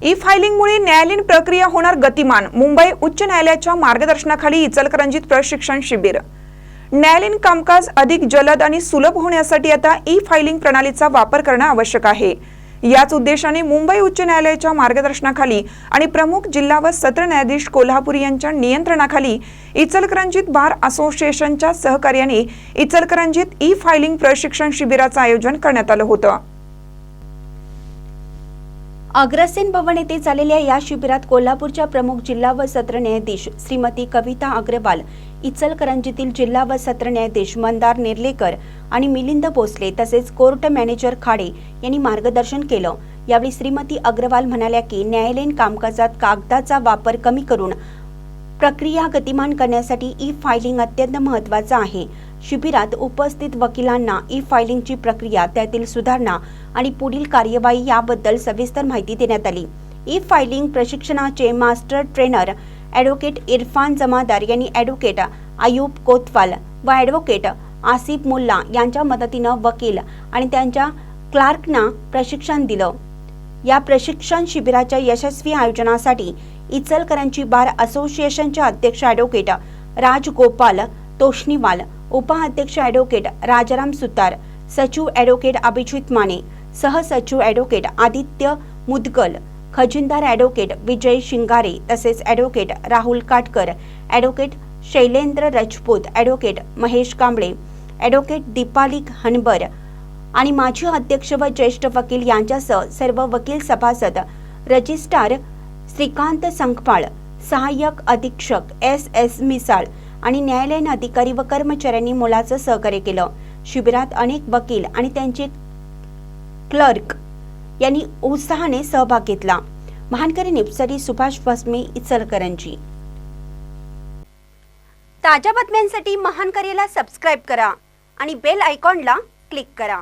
E फायलिंगमुळे न्यायालयीन प्रक्रिया होणार गतिमान। मुंबई उच्च न्यायालयाच्या मार्गदर्शनाखाली इचलकरंजीत प्रशिक्षण शिबिर। न्यायालयीन कामकाज अधिक जलद आणि सुलभ होण्यासाठी आता ई फायलिंग प्रणालीचा वापर करणे आवश्यक आहे। याच उद्देशाने मुंबई उच्च न्यायालयाच्या मार्गदर्शनाखाली आणि प्रमुख जिल्हा व सत्र न्यायाधीश कोल्हापूर यांच्या नियंत्रणाखाली इचलकरंजीत बार असोसिएशनच्या सहकार्याने इचलकरंजीत ई फायलिंग प्रशिक्षण शिबिराचे आयोजन करण्यात आले होते। अग्रसेन भवन येथे झालेल्या या शिबिरात कोल्हापूरच्या प्रमुख जिल्हा व सत्र न्यायाधीश श्रीमती कविता अग्रवाल, इचलकरंजीतील जिल्हा व सत्र न्यायाधीश मंदार नेर्लेकर आणि मिलिंद भोसले तसेच कोर्ट मॅनेजर खाडे यांनी मार्गदर्शन केलं। यावेळी श्रीमती अग्रवाल म्हणाल्या की न्यायालयीन कामकाजात कागदाचा वापर कमी करून प्रक्रिया गतिमान करण्यासाठी ई फायलिंग अत्यंत महत्त्वाचं आहे। शिबिरात उपस्थित वकिलांना ई फायलिंगची प्रक्रिया, त्यातील सुधारणा आणि पुढील कार्यवाही याबद्दल सविस्तर माहिती देण्यात आली। ई फायलिंग प्रशिक्षणाचे मास्टर ट्रेनर ॲडव्होकेट इरफान जमादार यांनी ॲडव्होकेट आयुब कोतवाल व ॲडव्होकेट आसिफ मुल्ला यांच्या मदतीनं वकील आणि त्यांच्या क्लार्कना प्रशिक्षण दिलं। या प्रशिक्षण शिबिराच्या यशस्वी आयोजनासाठी इचलकरंजी बार असोसिएशनचे अध्यक्ष ॲडव्होकेट राजगोपाल तोष्णीवाल, उपाध्यक्ष ॲडव्होकेट राजाराम सुतार, सचिव ॲडव्होकेट अभिजित माने, सहसचिव ॲडव्होकेट आदित्य मुदगल, खजिनदार ॲडव्होकेट विजय शिंगारे तसेच advocate Rahul Katkar, advocate Shailendra Rajput, advocate Mahesh Kamble, advocate Deepali Hanbar आणि माजी अध्यक्ष व ज्येष्ठ वकील यांच्यासह सर्व वकील सभासद, रजिस्ट्रार श्रीकांत संकपाळ, सहाय्यक अधीक्षक एस मिसाळ आणि न्यायालयीन अधिकारी व कर्मचाऱ्यांनी मोलाचं सहकार्य केलं। शिबिरात अनेक वकील आणि त्यांचे क्लर्क यांनी उत्साहाने सहभाग घेतला। महानकरी न्यूजसाठी सुभाष वसमे, इचलकरंजी। ताज्या बातम्यांसाठी महानकरीला सबस्क्राइब करा आणि बेल आयकॉनला क्लिक करा।